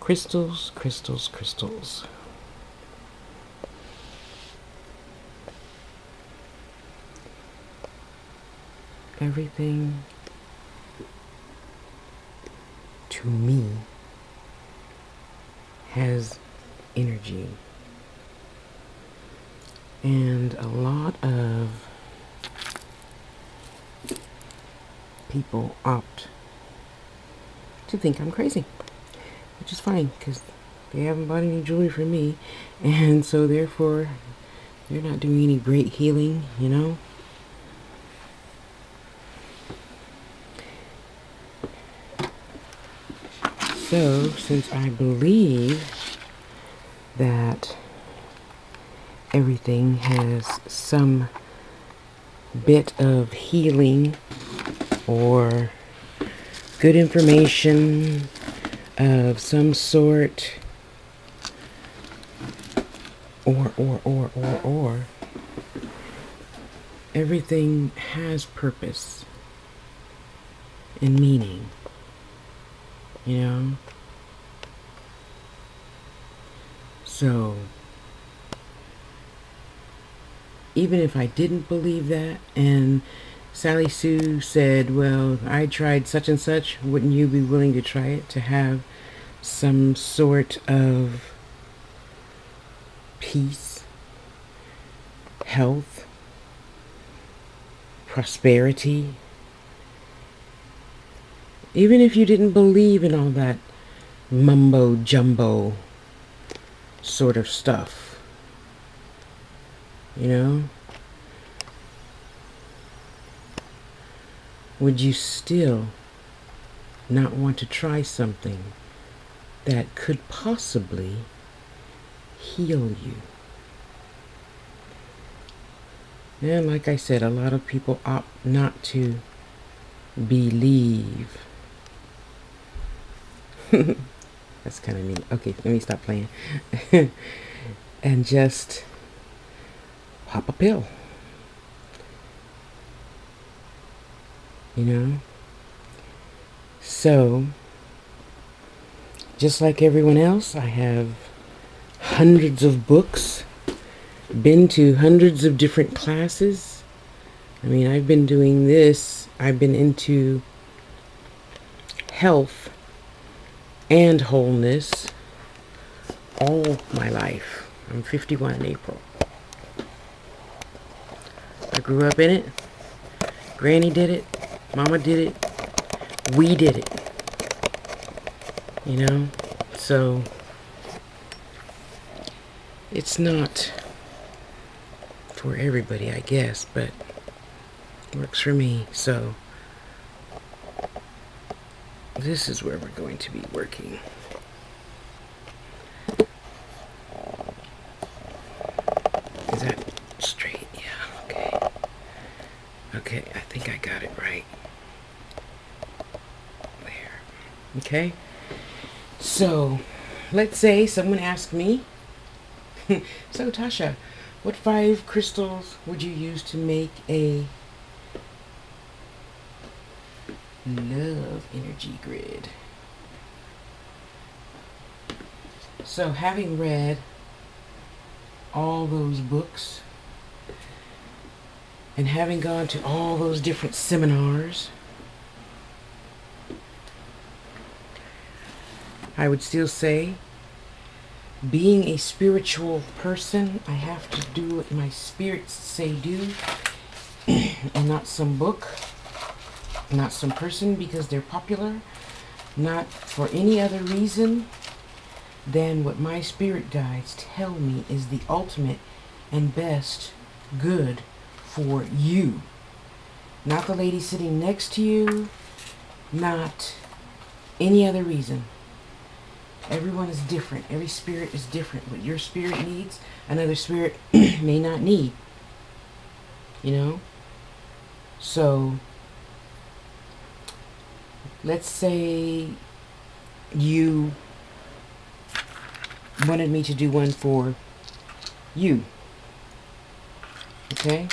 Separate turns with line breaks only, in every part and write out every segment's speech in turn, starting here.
Crystals, crystals, crystals. Everything to me has energy. And a lot of people opt to think I'm crazy, which is fine because they haven't bought any jewelry from me, and so therefore they're not doing any great healing, you know. So since I believe that everything has some bit of healing or good information of some sort, or everything has purpose and meaning, you know. So even if I didn't believe that, and Sally Sue said, well, I tried such and such, wouldn't you be willing to try it to have some sort of peace, health, prosperity? Even if you didn't believe in all that mumbo jumbo sort of stuff, you know, would you still not want to try something that could possibly heal you? And like I said, a lot of people opt not to believe. That's kind of neat. Okay, let me stop playing. And just pop a pill. You know? So, just like everyone else, I have hundreds of books, been to hundreds of different classes. I mean, I've been doing this. I've been into health and wholeness all my life. I'm 51 in April. I grew up in it. Granny did it. Mama did it. We did it. You know? So it's not for everybody, I guess, but it works for me. So this is where we're going to be working. Is that straight? Yeah, okay. Okay, I think I got it right. There. Okay? So, let's say someone asked me, so Tasha, what 5 crystals would you use to make a love energy grid? So having read all those books and having gone to all those different seminars, I would still say, being a spiritual person, I have to do what my spirits say do, and not some book, not some person because they're popular, not for any other reason than what my spirit guides tell me is the ultimate and best good for you. Not the lady sitting next to you, not any other reason. Everyone is different. Every spirit is different. What your spirit needs, another spirit may not need. You know? So, let's say you wanted me to do one for you. Okay?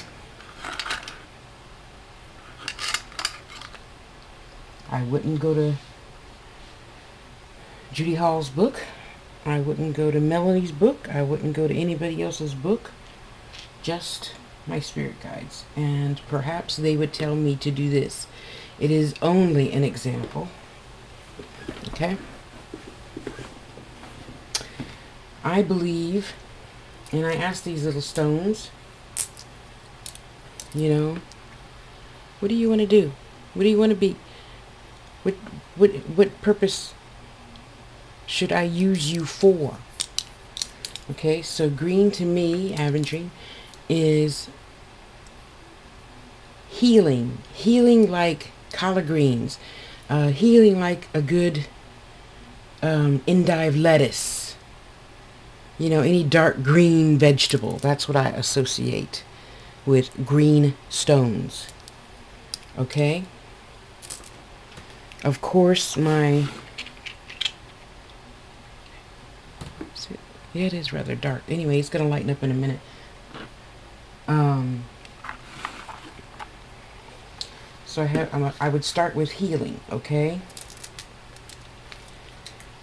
I wouldn't go to Judy Hall's book. I wouldn't go to Melanie's book. I wouldn't go to anybody else's book. Just my spirit guides. And perhaps they would tell me to do this. It is only an example. Okay? I believe, and I ask these little stones, you know, what do you want to do? What do you want to be? What purpose should I use you for? Okay, so green to me, Avenging, is healing. Healing like collard greens. Healing like a good endive lettuce. You know, any dark green vegetable. That's what I associate with green stones. Okay? Of course, my... Yeah, it is rather dark. Anyway, it's going to lighten up in a minute. So I would start with healing, okay?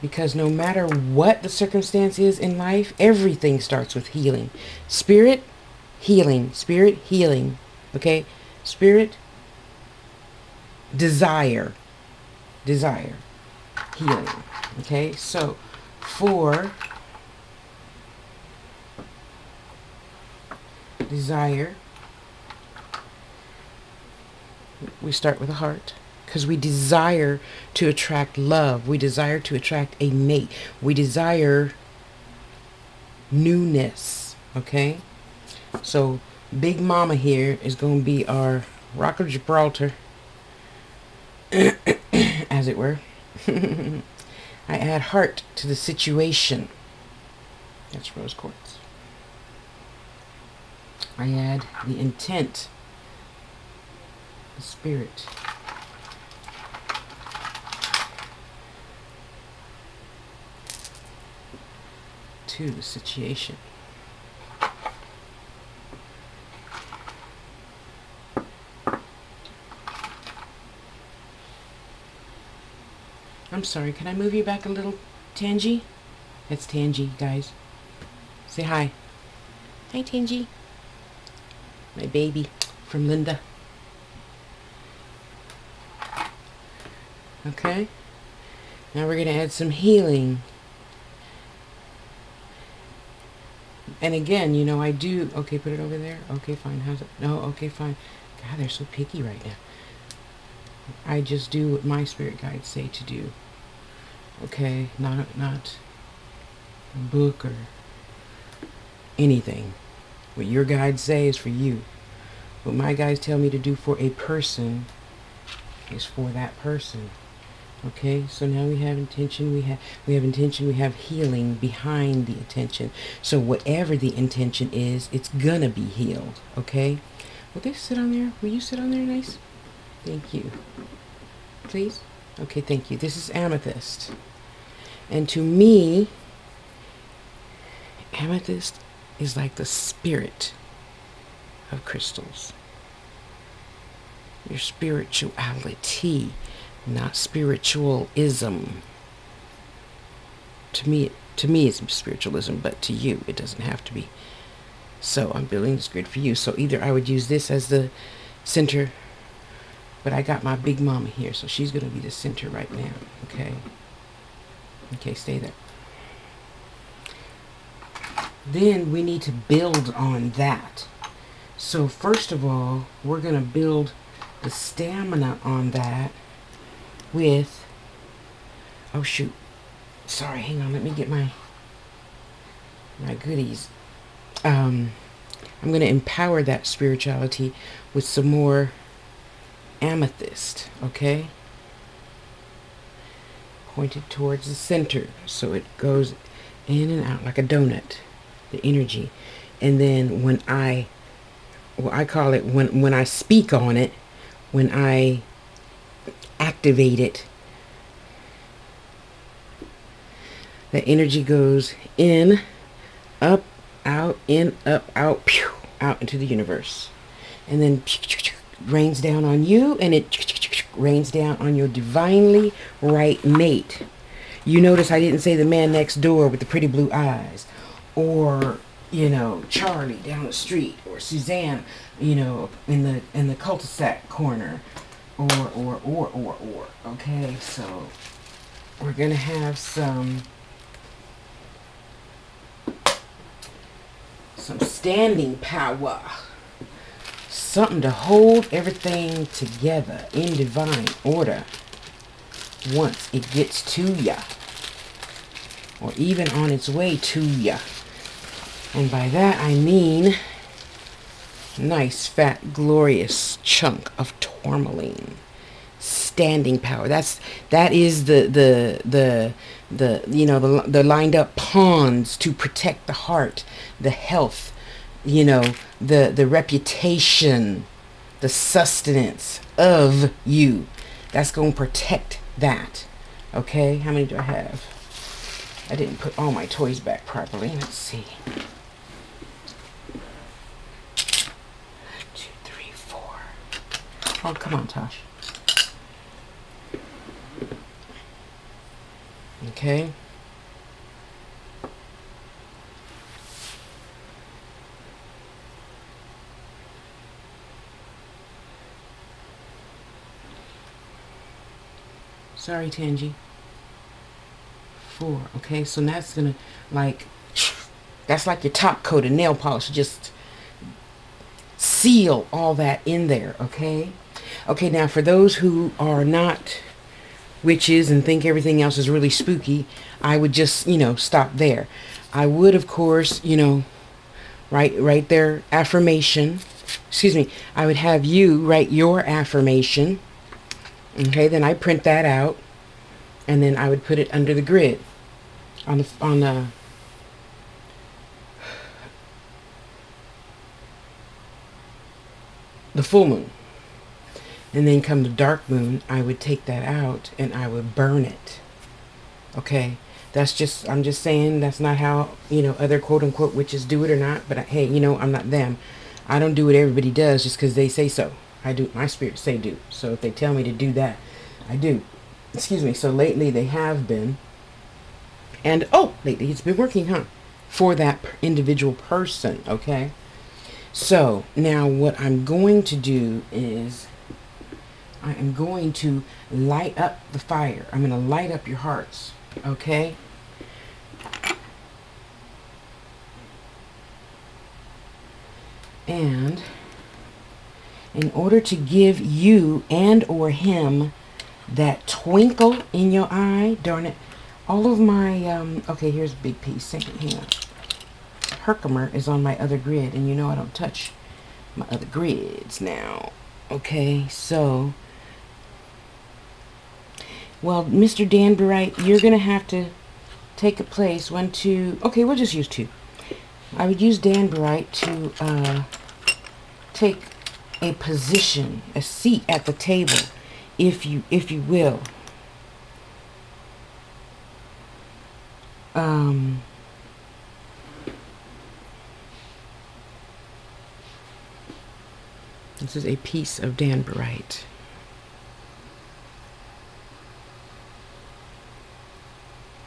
Because no matter what the circumstance is in life, everything starts with healing. Spirit, healing. Spirit, healing. Okay? Spirit, desire. Desire. Healing. Okay? So, for desire, we start with the heart. Because we desire to attract love. We desire to attract a mate. We desire newness. Okay? So, Big Mama here is going to be our Rock of Gibraltar, as it were. I add heart to the situation. That's rose quartz. I add the intent, the spirit. To the situation. I'm sorry, can I move you back a little, Tangy? That's Tangy, guys. Say hi. Hi, Tangy. My baby from Linda. Okay? Now we're going to add some healing. And again, you know, I do... Okay, put it over there. Okay, fine. How's it? No, okay, fine. God, they're so picky right now. I just do what my spirit guides say to do. Okay, not a book or anything. What your guides say is for you. What my guides tell me to do for a person is for that person. Okay, so now we have intention, we have intention, we have healing behind the intention. So whatever the intention is, it's gonna be healed. Okay? Will they sit on there? Will you sit on there nice? Thank you. Please? Okay, thank you. This is amethyst. And to me, amethyst is like the spirit of crystals. Your spirituality. Not spiritualism. To me it's spiritualism, but to you it doesn't have to be. So I'm building this grid for you. So either I would use this as the center, but I got my Big Mama here, so she's going to be the center right now. Okay. Okay, stay there. Then we need to build on that. So first of all, we're going to build the stamina on that with, oh shoot, sorry, hang on, let me get my goodies. I'm going to empower that spirituality with some more amethyst, okay? Pointed towards the center, so it goes in and out like a donut, the energy. And then when I call it, when I speak on it, when I activate it, the energy goes in, up, out, in, up, out, pew, out into the universe. And then rains down on you, and it rains down on your divinely right mate. You notice I didn't say the man next door with the pretty blue eyes, or Charlie down the street, or Suzanne, in the cul-de-sac corner, or. Okay, so we're gonna have some standing power, something to hold everything together in divine order once it gets to ya, or even on its way to ya. And by that I mean nice fat glorious chunk of tourmaline. Standing power. That is the lined up pawns to protect the heart, the health, the reputation, the sustenance of you. That's going to protect that. Okay, how many do I have? I didn't put all my toys back properly. Let's see. 1, 2, 3, 4. Oh, come on, Tasha. Okay. Sorry, Tangy. 4. Okay, so that's gonna that's like your top coat of nail polish. Just seal all that in there. Okay. Okay. Now, for those who are not witches and think everything else is really spooky, I would just stop there. I would, of course, write their affirmation. Excuse me. I would have you write your affirmation. Okay, then I print that out, and then I would put it under the grid on the full moon. And then come the dark moon, I would take that out and I would burn it. Okay, I'm just saying that's not how, other quote unquote witches do it or not. But hey, I'm not them. I don't do what everybody does just because they say so. I do. My spirits say do. So if they tell me to do that, I do. Excuse me. So lately they have been. And lately it's been working, huh? For that individual person. Okay. So now what I'm going to do is I am going to light up the fire. I'm going to light up your hearts. Okay? And in order to give you and or him that twinkle in your eye, darn it, all of my, okay, here's a big piece. Hang on. Herkimer is on my other grid, and I don't touch my other grids now. Okay, so... Well, Mr. Danburite, you're going to have to take a place. 1, 2... Okay, we'll just use 2. I would use Danburite to take a position, a seat at the table, if you will. This is a piece of Danburite.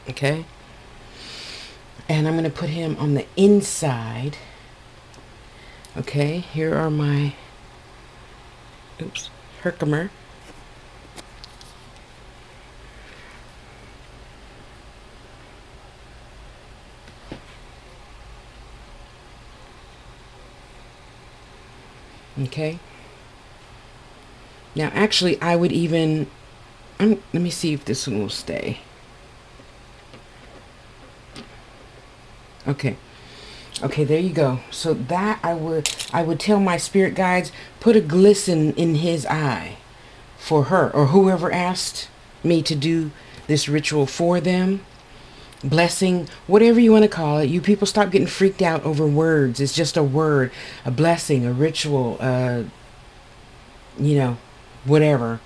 Okay, and I'm going to put him on the inside. Okay, here are my Herkimer. Okay, now actually I would even let me see if this one will stay. Okay, there you go. So that I would tell my spirit guides, put a glisten in his eye for her or whoever asked me to do this ritual for them. Blessing, whatever you want to call it. You people stop getting freaked out over words. It's just a word, a blessing, a ritual, whatever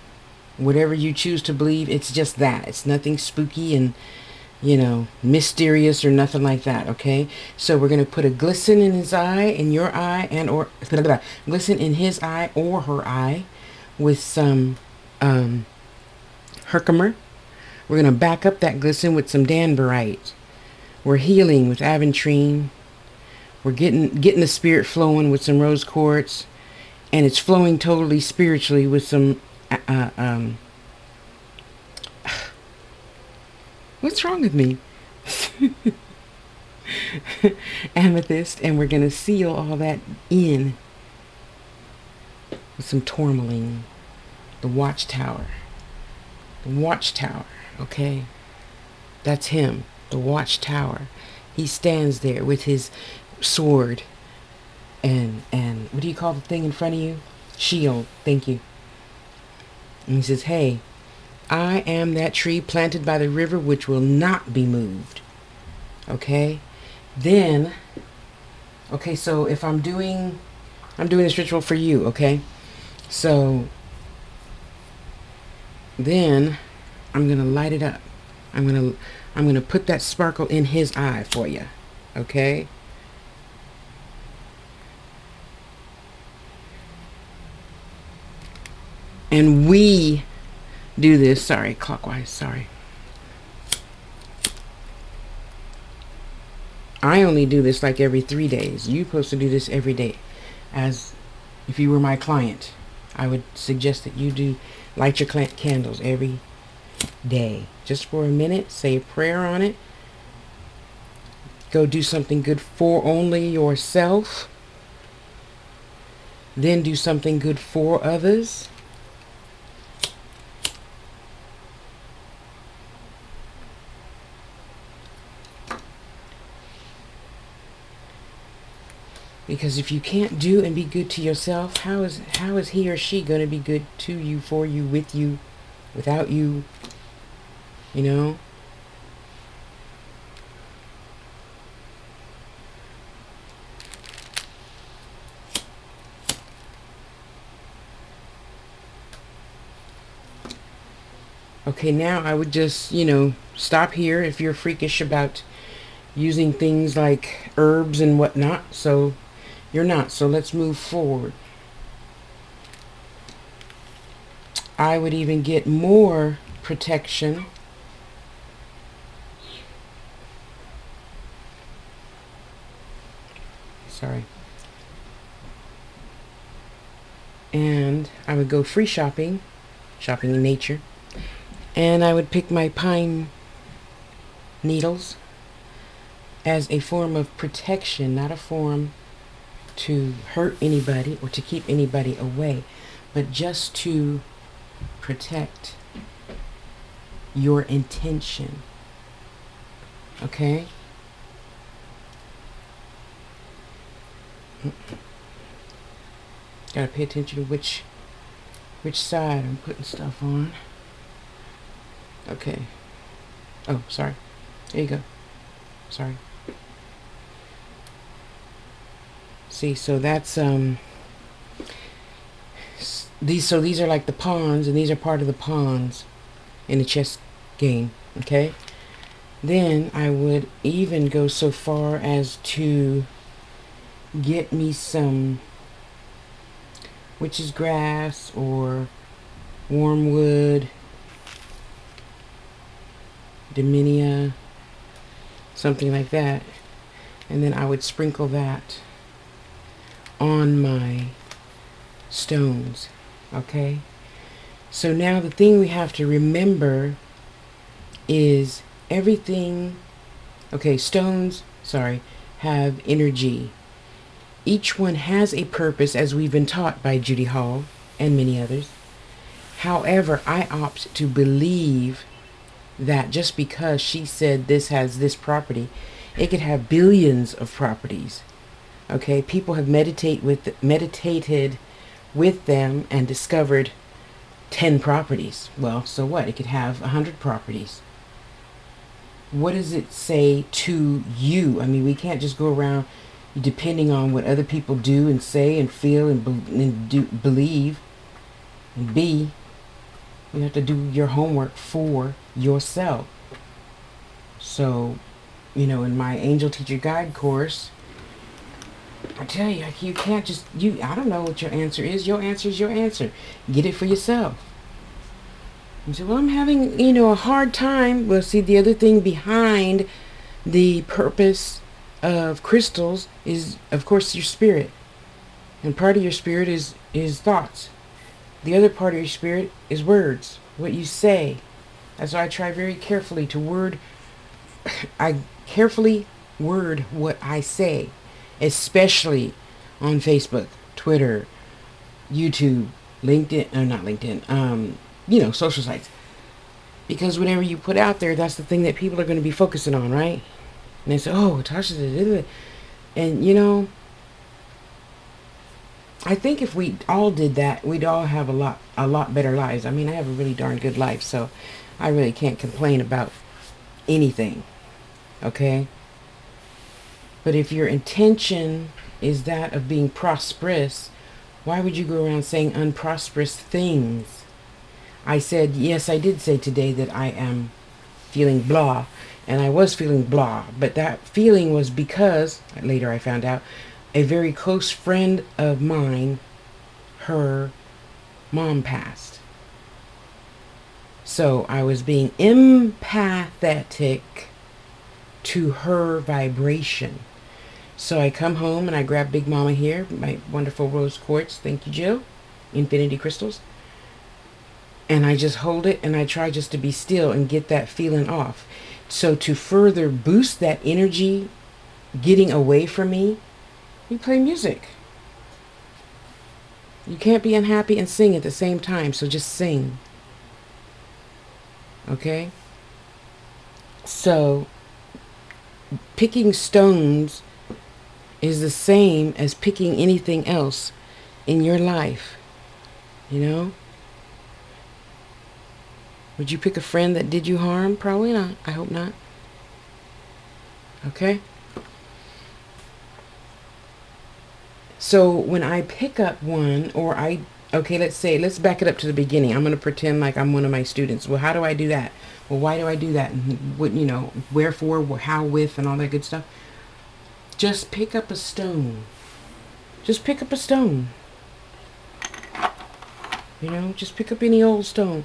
you choose to believe. It's just that. It's nothing spooky and mysterious or nothing like that. Okay, so we're going to put a glisten in his eye, in your eye, and or glisten in his eye or her eye with some Herkimer We're going to back up that glisten with some danbarite. We're healing with aventurine. We're getting the spirit flowing with some rose quartz. And it's flowing totally spiritually with some... what's wrong with me? Amethyst. And we're going to seal all that in with some tourmaline. The watchtower. The watchtower, okay? That's him, the watchtower. He stands there with his sword and what do you call the thing in front of you? Shield, thank you. And he says, hey, I am that tree planted by the river which will not be moved. Okay? Then, okay, so if I'm doing this ritual for you, okay? So then I'm going to light it up. I'm going to put that sparkle in his eye for you. Okay? And we do this, sorry, clockwise, sorry. I only do this like every 3 days. You're supposed to do this every day. As if you were my client, I would suggest that you do light your candles every day. Just for a minute, say a prayer on it. Go do something good for only yourself. Then do something good for others. Because if you can't do and be good to yourself, how is he or she going to be good to you, for you, with you, without you? You know? Okay, now I would just, stop here if you're freakish about using things like herbs and whatnot. So you're not. So let's move forward. I would even get more protection. Sorry. And I would go free shopping in nature. And I would pick my pine needles as a form of protection, not a form to hurt anybody or to keep anybody away, but just to protect your intention. Okay? Gotta pay attention to which side I'm putting stuff on. Okay. Oh, sorry. There you go. Sorry. See, so that's these are like the pawns, and these are part of the pawns in the chess game. Okay. Then I would even go so far as to get me some witch's grass or wormwood, Daminia, something like that, and then I would sprinkle that on my stones. Okay, so now the thing we have to remember is everything, okay, stones, sorry, have energy. Each one has a purpose, as we've been taught by Judy Hall and many others. However, I opt to believe that just because she said this has this property, it could have billions of properties. Okay, people have meditated with them and discovered 10 properties. Well, so what? It could have 100 properties. What does it say to you? I mean, we can't just go around depending on what other people do and say and feel and believe and be. You have to do your homework for yourself. So, in my Angel Teacher Guide course, I tell you, you can't just, I don't know what your answer is. Your answer is your answer. Get it for yourself. You say, well, I'm having, you know, a hard time. Well, see, the other thing behind the purpose of crystals is, of course, your spirit. And part of your spirit is thoughts. The other part of your spirit is words, what you say. That's why I try very carefully to word, I carefully word what I say, especially on Facebook, Twitter, YouTube, LinkedIn, or not LinkedIn, you know, social sites. Because whatever you put out there, that's the thing that people are going to be focusing on, right? And they say, oh, Tasha did it. And, you know, I think if we all did that, we'd all have a lot better lives. I mean, I have a really darn good life, so I really can't complain about anything, okay? But if your intention is that of being prosperous, why would you go around saying unprosperous things? I said, yes, I did say today that I am feeling blah, and I was feeling blah, but that feeling was because, later I found out, a very close friend of mine, her mom passed. So I was being empathetic to her vibration. So I come home and I grab Big Mama here, my wonderful rose quartz, thank you, Jill, infinity crystals. And I just hold it and I try just to be still and get that feeling off. So to further boost that energy getting away from me, you play music. You can't be unhappy and sing at the same time, so just sing. Okay? So, picking stones is the same as picking anything else in your life. You know? Would you pick a friend that did you harm? Probably not. I hope not. Okay? So when I pick up one, or okay, let's back it up to the beginning. I'm going to pretend like I'm one of my students. Well, how do I do that? Well, why do I do that? And what, you know, wherefore, how, with, and all that good stuff. Just pick up a stone. Just pick up a stone. You know, just pick up any old stone.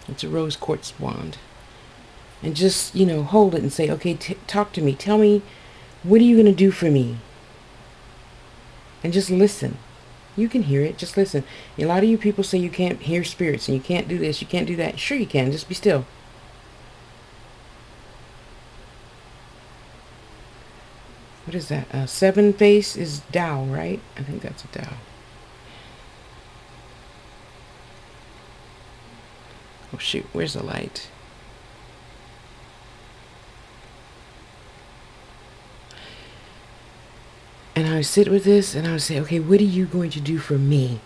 It's a rose quartz wand. And just, you know, hold it and say, okay, talk to me. Tell me, what are you going to do for me? And just listen. You can hear it. Just listen. A lot of you people say you can't hear spirits and you can't do this, you can't do that. Sure you can. Just be still. What is that? Seven face is Tao, right? I think that's a Tao. Oh shoot, where's the light? And I would sit with this and I would say, okay, what are you going to do for me?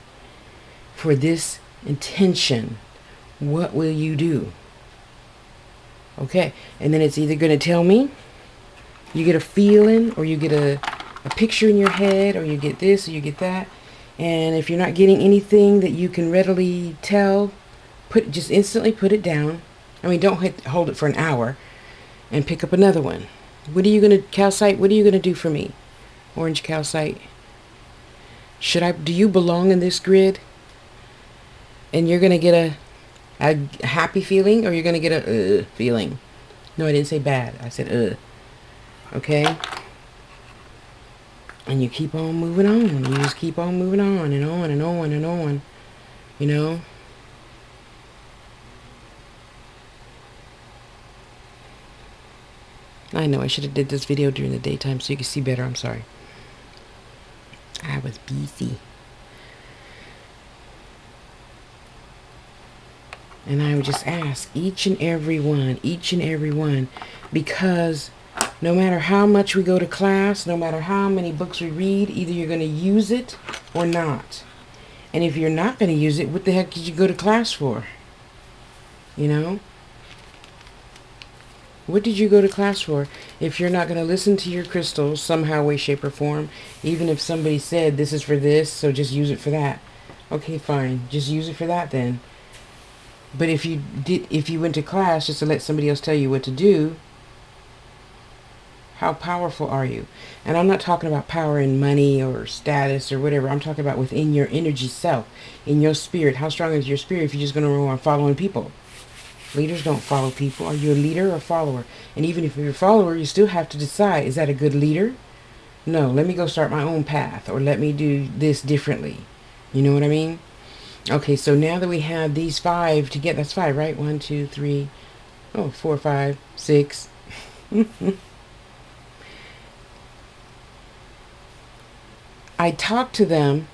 For this intention, what will you do? Okay, and then it's either going to tell me, you get a feeling, or you get a picture in your head, or you get this, or you get that. And if you're not getting anything that you can readily tell, just instantly put it down. I mean, don't hold it for an hour and pick up another one. What are you going to, calcite, what are you going to do for me? Orange calcite. Do you belong in this grid? And you're going to get a happy feeling, or you're going to get a feeling. No, I didn't say bad. I said okay? And you keep on moving on. You just keep on moving on and on and on and on. You know? I know I should have did this video during the daytime so you could see better. I'm sorry. I was busy. And I would just ask each and every one, because no matter how much we go to class, no matter how many books we read, either you're going to use it or not. And if you're not going to use it, what the heck did you go to class for? You know? What did you go to class for if you're not going to listen to your crystals somehow, way, shape, or form? Even if somebody said this is for this, so just use it for that. Okay, fine. Just use it for that then. But if you went to class just to let somebody else tell you what to do, How powerful are you? And I'm not talking about power in money or status or whatever. I'm talking about within your energy self, in your spirit. How strong is your spirit if you're just going to go on following people? Leaders don't follow people. Are you a leader or a follower? And even if you're a follower, you still have to decide, is that a good leader? No, let me go start my own path, or let me do this differently. You know what I mean? Okay, so now that we have these 5 together, that's 5, right? 1, 2, 3, 4, 5, 6. I talk to them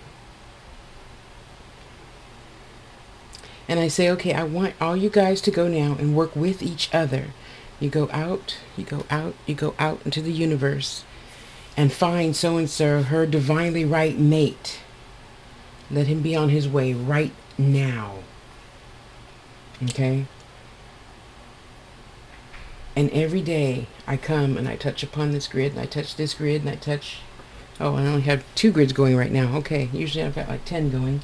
and I say, okay, I want all you guys to go now and work with each other. You go out, you go out, you go out into the universe and find so-and-so her divinely right mate. Let him be on his way right now. Okay? And every day I come and I touch upon this grid and I touch this grid and I touch... Oh, I only have 2 grids going right now. Okay, usually I've got like 10 going.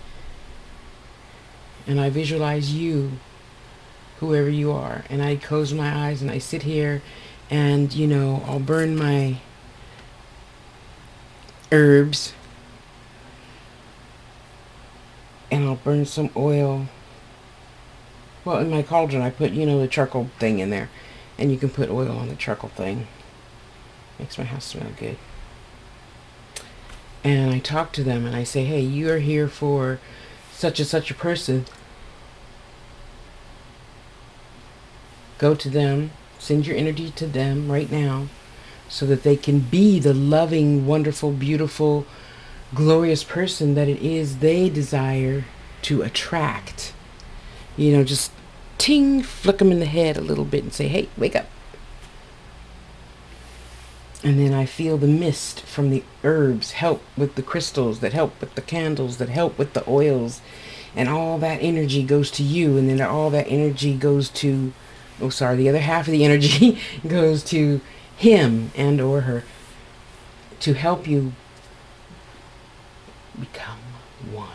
And I visualize you, whoever you are. And I close my eyes and I sit here and, you know, I'll burn my herbs. And I'll burn some oil. Well, in my cauldron I put, you know, the charcoal thing in there. And you can put oil on the charcoal thing. Makes my house smell good. And I talk to them and I say, hey, you are here for such and such a person. Go to them, send your energy to them right now so that they can be the loving, wonderful, beautiful, glorious person that it is they desire to attract. You know, just ting, flick them in the head a little bit and say, hey, wake up. And then I feel the mist from the herbs help with the crystals, that help with the candles, that help with the oils. And all that energy goes to you. And then all that energy goes to, the other half of the energy goes to him and or her to help you become one.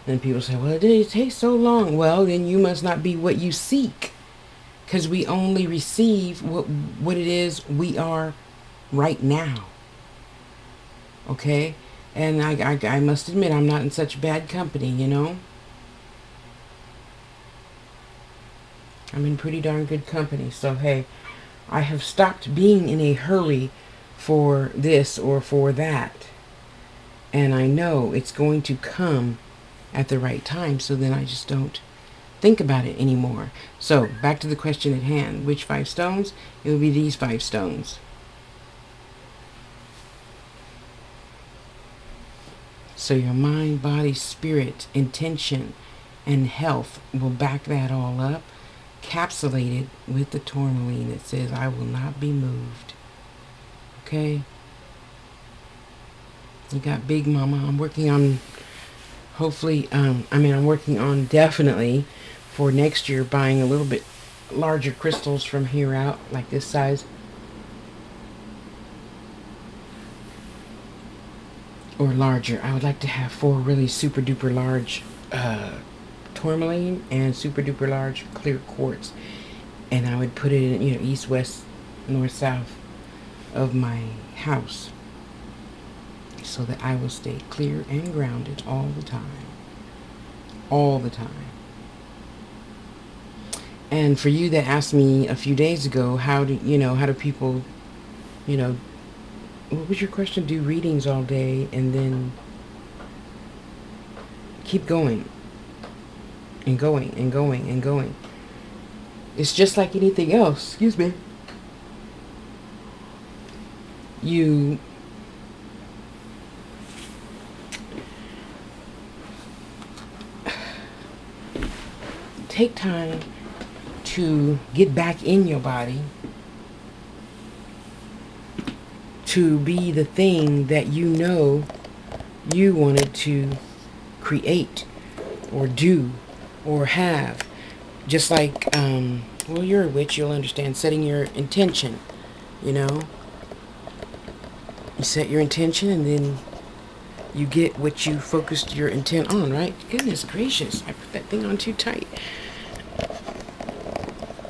And people say, well, it takes so long. Well, then you must not be what you seek. Because we only receive what it is we are right now. Okay? And I must admit, I'm not in such bad company, you know? I'm in pretty darn good company. So, hey, I have stopped being in a hurry for this or for that. And I know it's going to come at the right time. So then I just don't think about it anymore. So, back to the question at hand. Which 5 stones? It will be these 5 stones. So your mind, body, spirit, intention, and health will back that all up, capsulated with the tourmaline that says, I will not be moved. Okay? You got Big Mama. I'm working on, hopefully, I'm working on definitely for next year buying a little bit larger crystals from here out, like this size. Or larger. I would like to have 4 really super duper large tourmaline and super duper large clear quartz. And I would put it in, you know, east, west, north, south of my house. So that I will stay clear and grounded all the time. All the time. And for you that asked me a few days ago, how do people, you know, what was your question? Do readings all day and then keep going and going and going and going. It's just like anything else. Excuse me. You take time to get back in your body to be the thing that you know you wanted to create or do or have. Just like, well, you're a witch, you'll understand setting your intention, you know. You set your intention and then you get what you focused your intent on, right? Goodness gracious, I put that thing on too tight.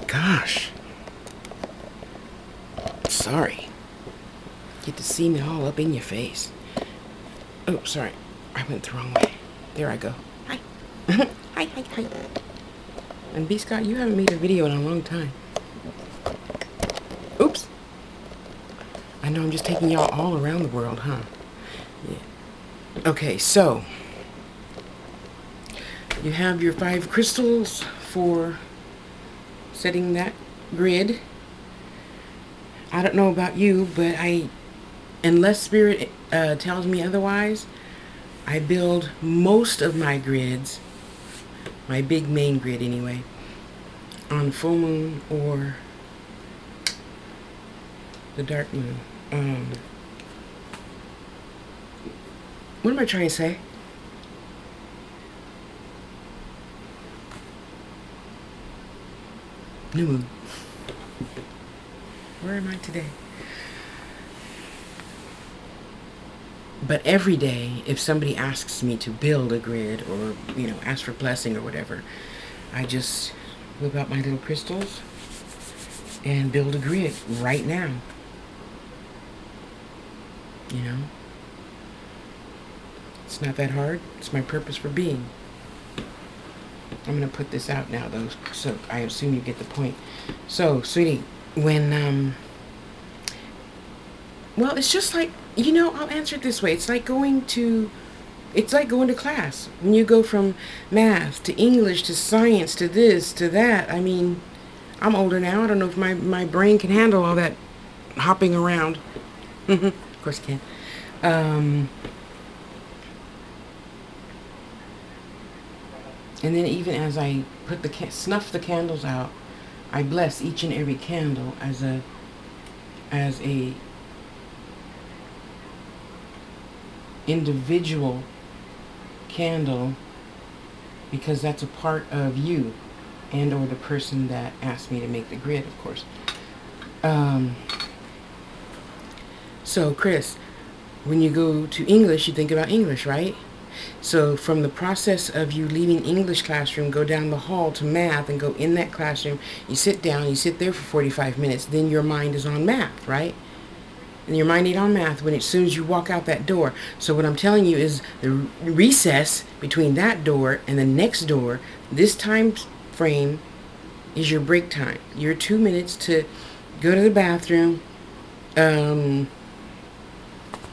Gosh. sorry. Get to see me all up in your face. Oh, sorry. I went the wrong way. There I go. Hi. Hi, hi, hi. And B. Scott, you haven't made a video in a long time. Oops. I know I'm just taking y'all all around the world, huh? Yeah. Okay, so you have your 5 crystals for setting that grid. I don't know about you, but unless Spirit tells me otherwise, I build most of my grids, my big main grid anyway, on full moon or the dark moon. What am I trying to say? New moon. Where am I today? But every day, if somebody asks me to build a grid or, ask for blessing or whatever, I just whip out my little crystals and build a grid right now. It's not that hard. It's my purpose for being. I'm going to put this out now, though, so I assume you get the point. So, sweetie, when, well, it's just like, I'll answer it this way. It's like going to class. When you go from math to English to science to this to that. I mean, I'm older now. I don't know if my brain can handle all that hopping around. Of course it can. And then even as I put snuff the candles out, I bless each and every candle as a individual candle, because that's a part of you and or the person that asked me to make the grid, of course. So Chris, when you go to English, you think about English, right? So from the process of you leaving English classroom, go down the hall to math and go in that classroom, you sit down, you sit there for 45 minutes, then your mind is on math, right? And your mind ain't on math as soon as you walk out that door. So what I'm telling you is the recess between that door and the next door, this time frame is your break time. Your 2 minutes to go to the bathroom,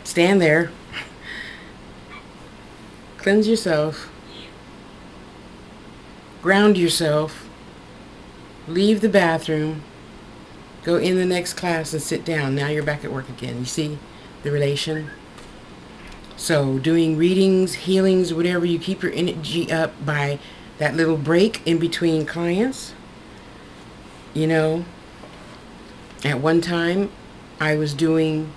stand there, cleanse yourself, ground yourself, leave the bathroom, go in the next class and sit down. Now you're back at work again. You see the relation? So doing readings, healings, whatever, you keep your energy up by that little break in between clients. At one time, I was doing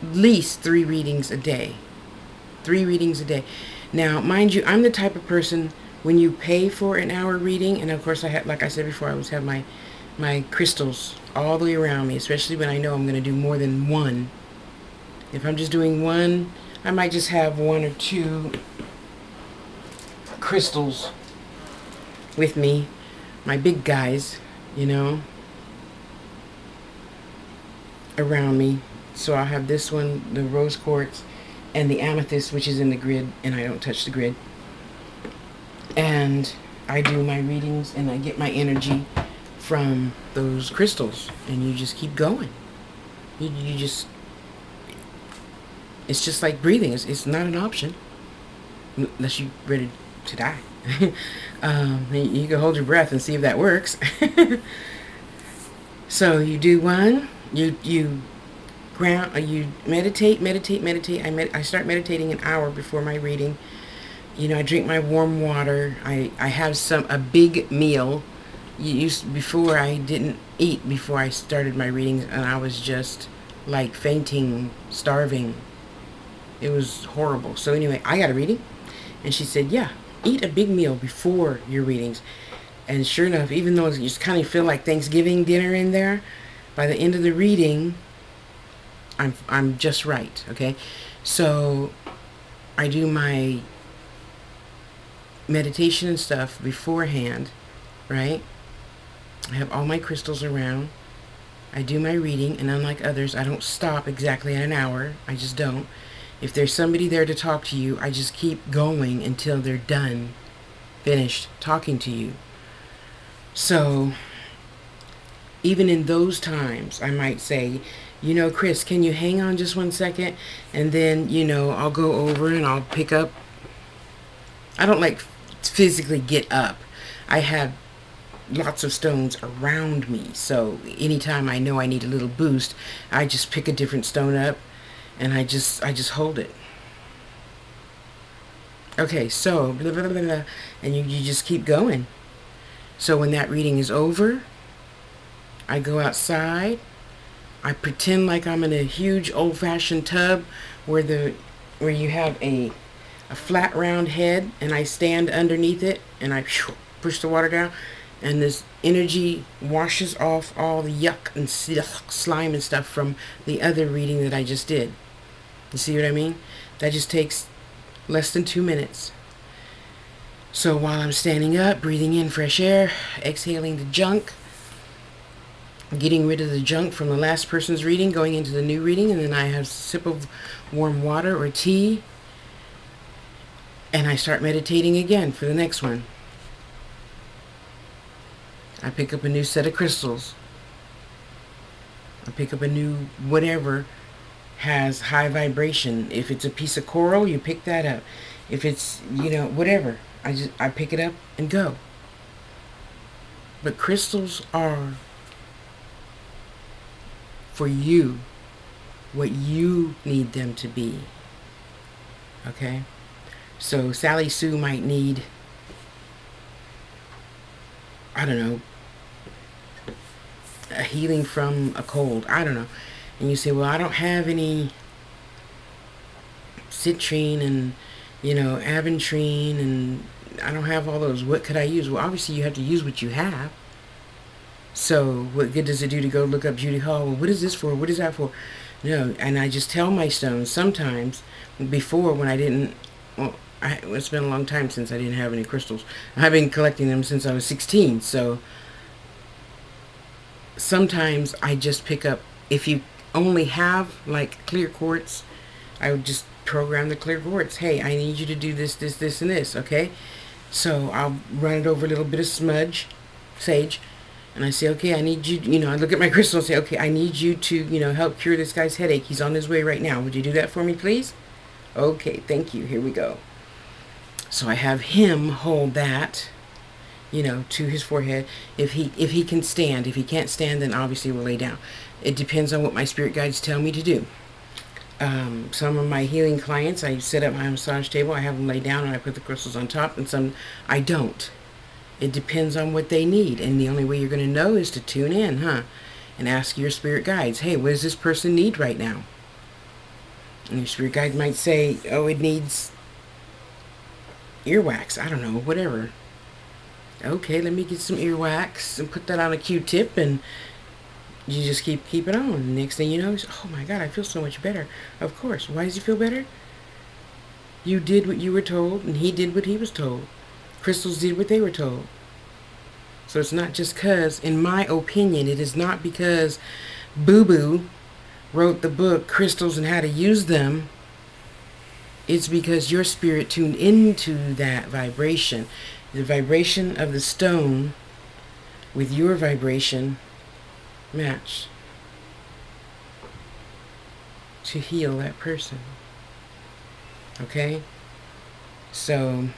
at least 3 readings a day. 3 readings a day. Now, mind you, I'm the type of person, when you pay for an hour reading, and of course I have, like I said before, I always have my crystals all the way around me, especially when I know I'm going to do more than one. If I'm just doing one, I might just have 1 or 2 crystals with me, my big guys, around me. So I'll have this one, the rose quartz, and the amethyst, which is in the grid, and I don't touch the grid. And I do my readings, and I get my energy from those crystals, and you just keep going. You just, it's just like breathing. It's not an option unless you're ready to die. You can hold your breath and see if that works. So you do one, you ground, you meditate. I start meditating an hour before my reading. I drink my warm water. I have a big meal. Before I didn't eat before I started my readings, and I was just like fainting, starving. It was horrible. So anyway, I got a reading, and she said, yeah, eat a big meal before your readings. And sure enough, even though you just kind of feel like Thanksgiving dinner in there, by the end of the reading, I'm just right, okay? So I do my meditation and stuff beforehand, right? I have all my crystals around, I do my reading, and unlike others, I don't stop exactly at an hour. I just don't. If there's somebody there to talk to you, I just keep going until they're done, finished talking to you. So, even in those times, I might say, you know, Chris, can you hang on just 1 second? And then, you know, I'll go over and I'll pick up. I don't like physically get up. I have lots of stones around me. So anytime I know I need a little boost, I just pick a different stone up and I just hold it. Okay, so blah, blah, blah, blah, and you just keep going. So when that reading is over, I go outside. I pretend like I'm in a huge old-fashioned tub where you have a flat round head, and I stand underneath it and I push the water down, and this energy washes off all the yuck and slime and stuff from the other reading that I just did. You see what I mean? That just takes less than 2 minutes. So while I'm standing up, breathing in fresh air, exhaling the junk, getting rid of the junk from the last person's reading, going into the new reading, and then I have a sip of warm water or tea, and I start meditating again for the next one. I pick up a new set of crystals. I pick up a new whatever has high vibration. If it's a piece of coral, you pick that up. If it's, you know, whatever, I pick it up and go. But crystals are for you what you need them to be. Okay? So Sally Sue might need, I don't know, a healing from a cold. I don't know. And you say, well, I don't have any citrine and, you know, aventrine, and I don't have all those. What could I use? Well, obviously you have to use what you have. So what good does it do to go look up Judy Hall? Well, what is this for? What is that for? No, and I just tell my stones sometimes. Before, when I didn't, well, it's been a long time since I didn't have any crystals. I've been collecting them since I was 16. So sometimes I just pick up, if you only have like clear quartz, I would just program the clear quartz. Hey, I need you to do this, this, this, and this, okay? So I'll run it over a little bit of sage, and I say, okay, I need you, you know, I look at my crystal and say, okay, I need you to, you know, help cure this guy's headache. He's on his way right now. Would you do that for me, please? Okay, thank you. Here we go. So I have him hold that, you know, to his forehead. If he can stand. If he can't stand, then obviously we'll lay down. It depends on what my spirit guides tell me to do. Some of my healing clients, I set up my massage table, I have them lay down, and I put the crystals on top, and some I don't. It depends on what they need, and the only way you're going to know is to tune in, and ask your spirit guides, hey, what does this person need right now? And your spirit guide might say, oh, it needs earwax. I don't know, whatever. Okay, let me get some earwax and put that on a Q-tip, and you just keep it on. And next thing you know, oh my God, I feel so much better. Of course. Why does he feel better? You did what you were told, and he did what he was told. Crystals did what they were told. So it's not just because, in my opinion, it is not because Boo Boo wrote the book Crystals and How to Use Them. It's because your spirit tuned into that vibration. The vibration of the stone with your vibration match to heal that person. Okay? So,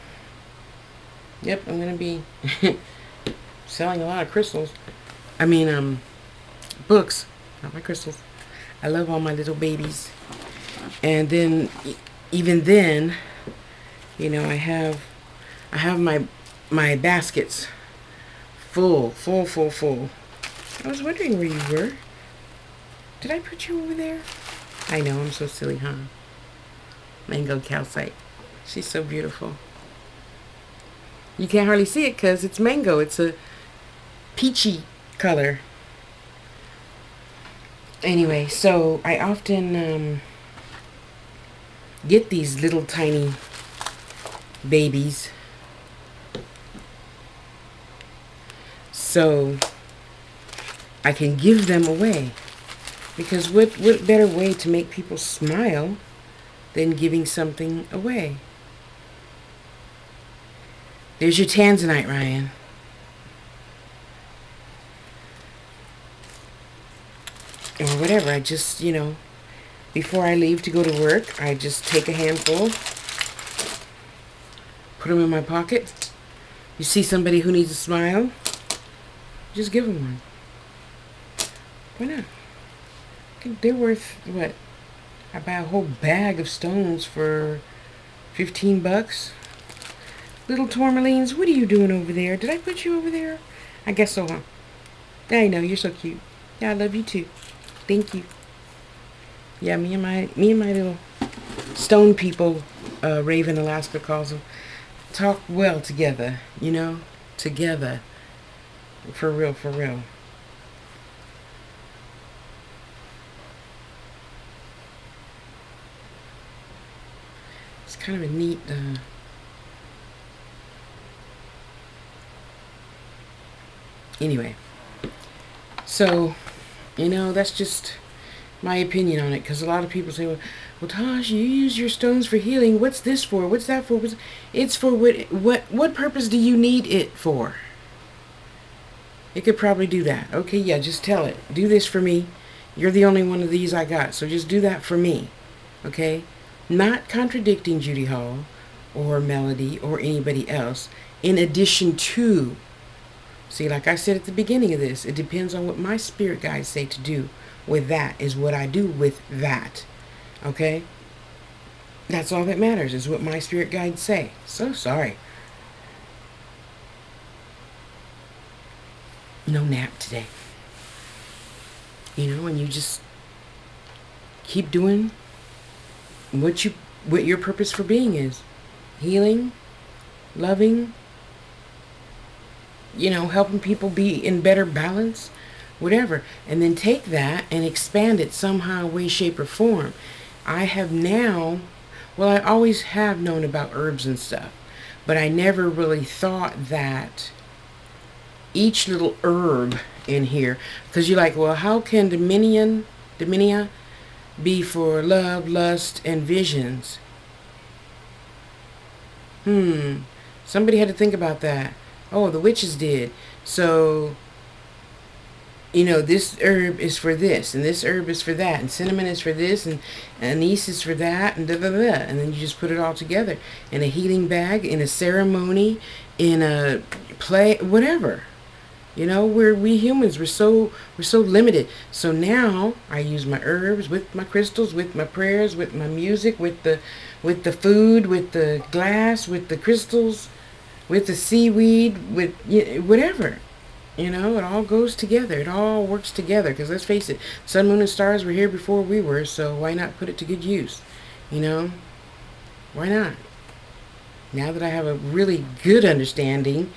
yep, I'm going to be selling a lot of crystals. I mean, books, not my crystals. I love all my little babies. And then, even then, you know, I have my baskets full. I was wondering where you were. Did I put you over there? I know, I'm so silly, huh? Mango calcite. She's so beautiful. You can't hardly see it because it's mango. It's a peachy color. Anyway, so I often get these little tiny babies. So I can give them away. Because what better way to make people smile than giving something away? There's your tanzanite, Ryan. Or whatever. I just, before I leave to go to work, I just take a handful, put them in my pocket. You see somebody who needs a smile, just give them one. Why not? They're worth, what? I buy a whole bag of stones for $15. Little tourmalines, what are you doing over there? Did I put you over there? I guess so, huh? I know, you're so cute. Yeah, I love you too. Thank you. Yeah, me and my little stone people, Raven Alaska calls them, talk well together, together. For real, for real. It's kind of a neat, anyway. So, that's just my opinion on it, because a lot of people say, well, Tosh, you use your stones for healing. What's this for? What's that for? It's for what purpose do you need it for? It could probably do that. Okay, yeah, just tell it. Do this for me. You're the only one of these I got, so just do that for me. Okay? Not contradicting Judy Hall or Melody or anybody else. In addition to, see, like I said at the beginning of this, it depends on what my spirit guides say to do with that, is what I do with that. Okay? That's all that matters, is what my spirit guides say. So sorry. No nap today. And you just keep doing what your purpose for being is. Healing, loving, helping people be in better balance, whatever. And then take that and expand it somehow, way, shape, or form. I have now, I always have known about herbs and stuff, but I never really thought that each little herb in here, because you're like, well, how can Dominia be for love, lust, and visions? Somebody had to think about that. Oh, the witches did. So, this herb is for this, and this herb is for that, and cinnamon is for this, and anise is for that, and da-da-da. And then you just put it all together in a healing bag, in a ceremony, in a play, whatever. We humans, we're so limited. So now I use my herbs with my crystals, with my prayers, with my music, with the food, with the glass, with the crystals, with the seaweed, with whatever. It all goes together. It all works together. Because let's face it, sun, moon, and stars were here before we were. So why not put it to good use? Why not? Now that I have a really good understanding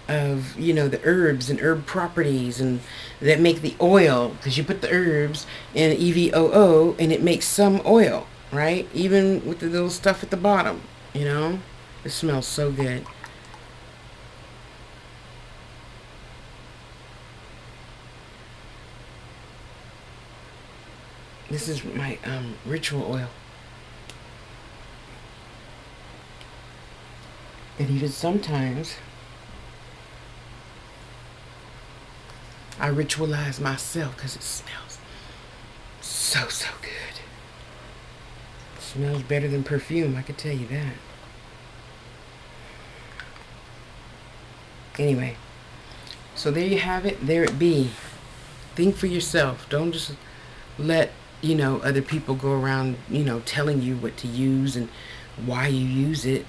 of the herbs and herb properties and that make the oil, because you put the herbs in EVOO and it makes some oil, right? Even with the little stuff at the bottom. It smells so good. This is my ritual oil. And even sometimes I ritualize myself because it smells so good. It smells better than perfume, I can tell you that. Anyway, so there you have it. There it be. Think for yourself. Don't just let, other people go around, telling you what to use and why you use it.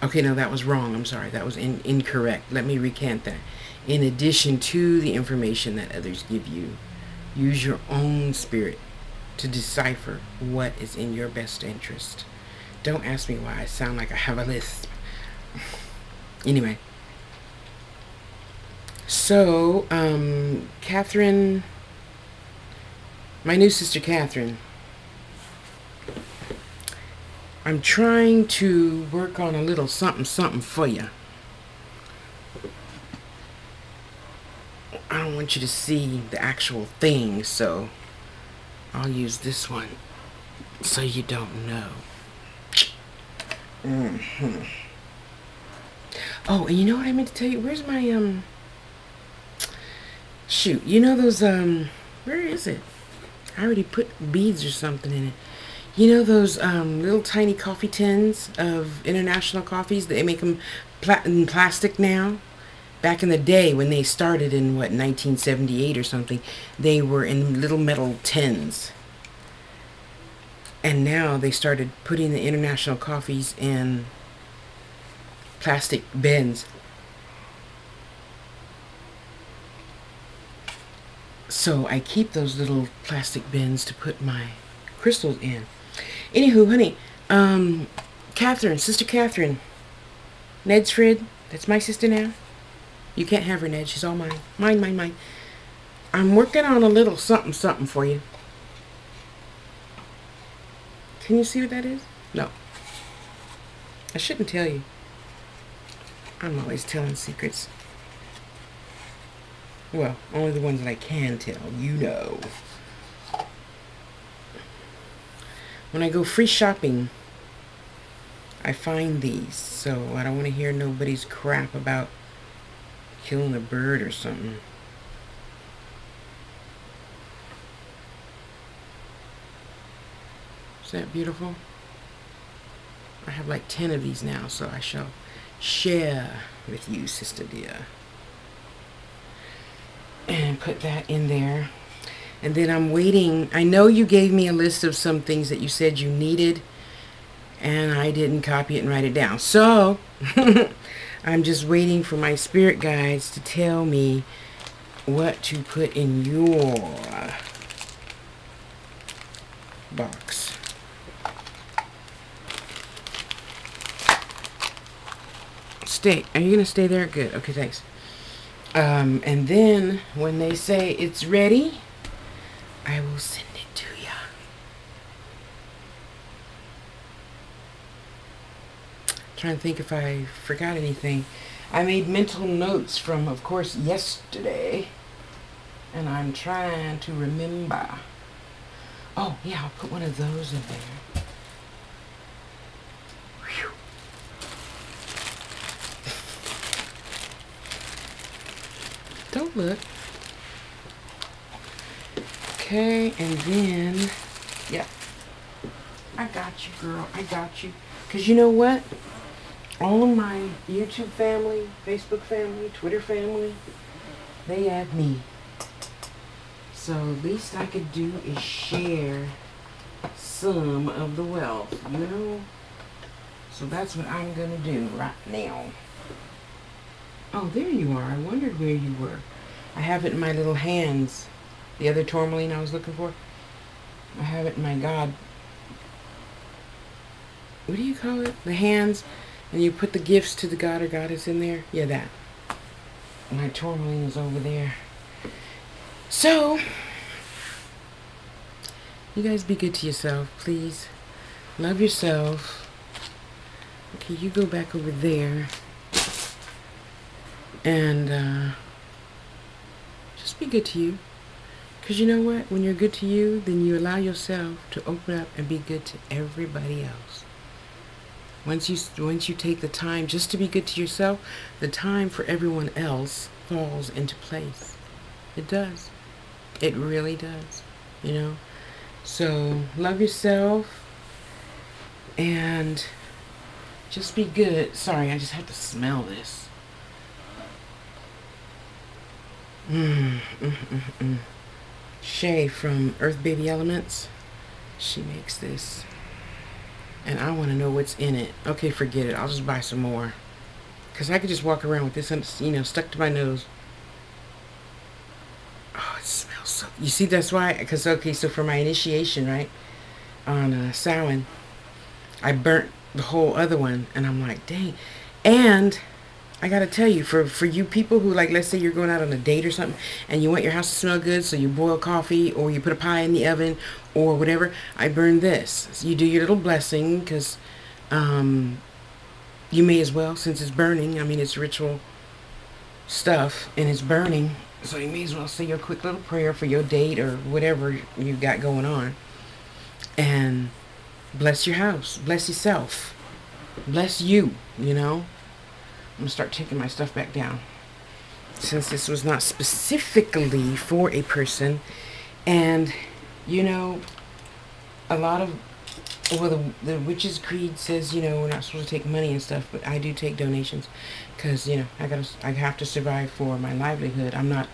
Okay, no, that was wrong. I'm sorry. That was incorrect. Let me recant that. In addition to the information that others give you, use your own spirit to decipher what is in your best interest. Don't ask me why I sound like I have a lisp. Anyway. So, Catherine, my new sister Catherine, I'm trying to work on a little something for you. I don't want you to see the actual thing, so I'll use this one so you don't know. Oh, and you know what I meant to tell you? Where's my, shoot, you know those, where is it? I already put beads or something in it. You know those little tiny coffee tins of international coffees? They make them in plastic now. Back in the day when they started in, what, 1978 or something, they were in little metal tins. And now they started putting the international coffees in plastic bins. So I keep those little plastic bins to put my crystals in. Anywho, honey, Catherine, Sister Catherine, Ned's Frid, that's my sister now. You can't have her, Ned. She's all mine. Mine, mine, mine. I'm working on a little something, something for you. Can you see what that is? No. I shouldn't tell you. I'm always telling secrets. Well, only the ones that I can tell. You know. When I go free shopping, I find these. So I don't want to hear nobody's crap about killing a bird or something. Is that beautiful? I have like 10 of these now, so I shall share with you, sister dear. And put that in there. And then I'm waiting. I know you gave me a list of some things that you said you needed, and I didn't copy it and write it down. So I'm just waiting for my spirit guides to tell me what to put in your box. Stay. Are you going to stay there? Good. Okay, thanks. And then when they say it's ready, I will send it to you. Trying to think if I forgot anything. I made mental notes from, of course, yesterday, and I'm trying to remember. Oh, yeah, I'll put one of those in there. Whew. Don't look. Okay, and then, yeah. I got you, girl. I got you. Because you know what? All of my YouTube family, Facebook family, Twitter family, they have me. So the least I could do is share some of the wealth, you know? So that's what I'm going to do right now. Oh, there you are. I wondered where you were. I have it in my little hands. The other tourmaline I was looking for. I have it in my God. What do you call it? The hands. And you put the gifts to the God or Goddess in there. Yeah, that. My tourmaline is over there. So, you guys be good to yourself, please. Love yourself. Okay, you go back over there. And just be good to you. Because you know what? When you're good to you, then you allow yourself to open up and be good to everybody else. Once you take the time just to be good to yourself, the time for everyone else falls into place. It does. It really does. You know? So, love yourself. And just be good. Sorry, I just have to smell this. Shay from Earth Baby Elements. She makes this. And I want to know what's in it. Okay, forget it. I'll just buy some more. Because I could just walk around with this, you know, stuck to my nose. Oh, it smells so... You see, that's why... Because, okay, so for my initiation, right? On Samhain, I burnt the whole other one. And I'm like, dang. And... I gotta tell you, for you people who, like, let's say you're going out on a date or something, and you want your house to smell good, so you boil coffee, or you put a pie in the oven, or whatever, I burn this. So you do your little blessing, because you may as well, since it's burning. I mean, it's ritual stuff, and it's burning. So you may as well say your quick little prayer for your date or whatever you got going on. And bless your house. Bless yourself. Bless you, you know. I'm going to start taking my stuff back down. Since this was not specifically for a person. And, you know, a lot of, well, the Witch's Creed says, you know, we're not supposed to take money and stuff, but I do take donations because, you know, I have to survive for my livelihood. I'm not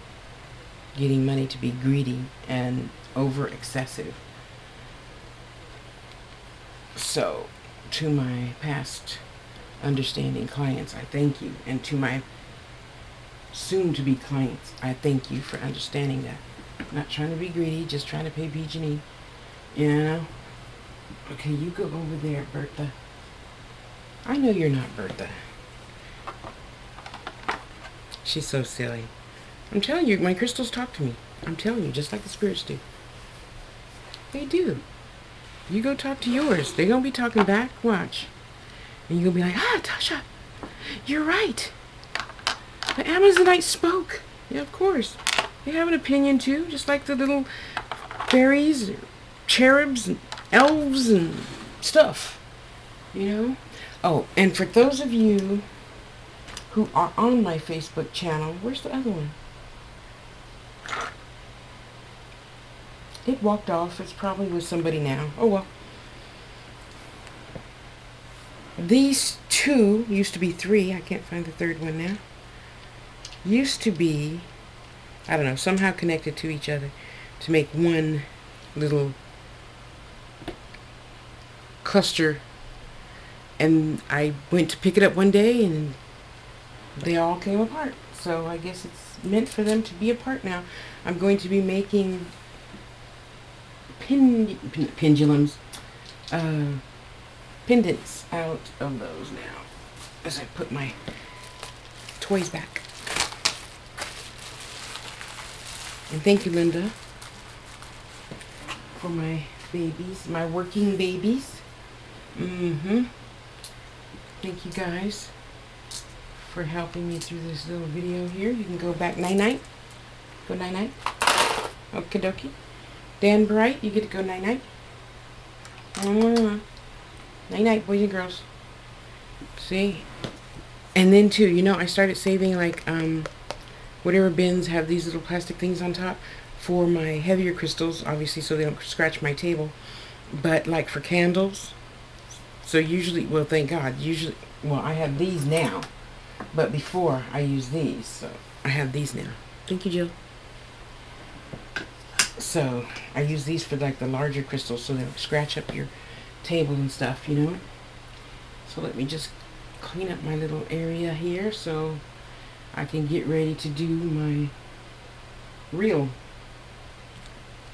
getting money to be greedy and over excessive. So, to my past understanding clients, I thank you. And to my soon-to-be clients, I thank you for understanding that. I'm not trying to be greedy, just trying to pay PG&E. You know? Okay, you go over there, Bertha. I know you're not Bertha. She's so silly. I'm telling you, my crystals talk to me. I'm telling you, just like the spirits do. They do. You go talk to yours. They're going to be talking back. Watch. And you're going to be like, Tasha, you're right. The Amazonite spoke. Yeah, of course. They have an opinion too, just like the little fairies, cherubs, and elves, and stuff. You know? Oh, and for those of you who are on my Facebook channel, where's the other one? It walked off. It's probably with somebody now. Oh, well. These two, used to be three. I can't find the third one now. Used to be, I don't know, somehow connected to each other to make one little cluster. And I went to pick it up one day and they all came apart. So I guess it's meant for them to be apart now. I'm going to be making pendulums, pendants out of those now as I put my toys back. And thank you, Linda, for my babies, my working babies. Thank you guys for helping me through this little video here. You can go back night-night. Go night-night. Okie dokie. Dan Bright, you get to go night-night. Night-night, boys and girls. See? And then, too, you know, I started saving, like, whatever bins have these little plastic things on top for my heavier crystals, obviously, so they don't scratch my table. But, like, for candles. So usually, well, thank God, usually, well, I have these now. But before, I used these. So I have these now. Thank you, Jill. So I use these for, like, the larger crystals so they don't scratch up your table and stuff, you know. So let me just clean up my little area here so I can get ready to do my real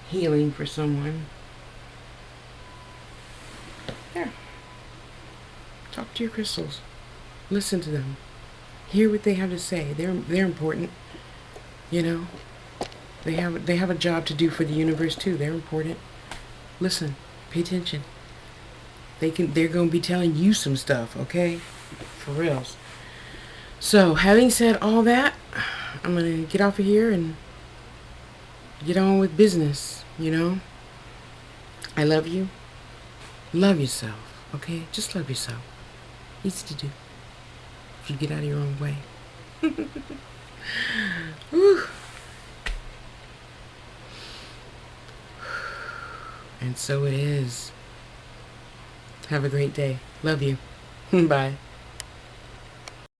healing for someone. There. Talk to your crystals. Listen to them. Hear what they have to say. They're important. You know. They have a job to do for the universe too. They're important. Listen. Pay attention. They're gonna be telling you some stuff, okay? For reals. So, having said all that, I'm gonna get off of here and get on with business, you know? I love you. Love yourself, okay? Just love yourself. Easy to do. If you get out of your own way. Whew. And so it is. Have a great day. Love you. Bye.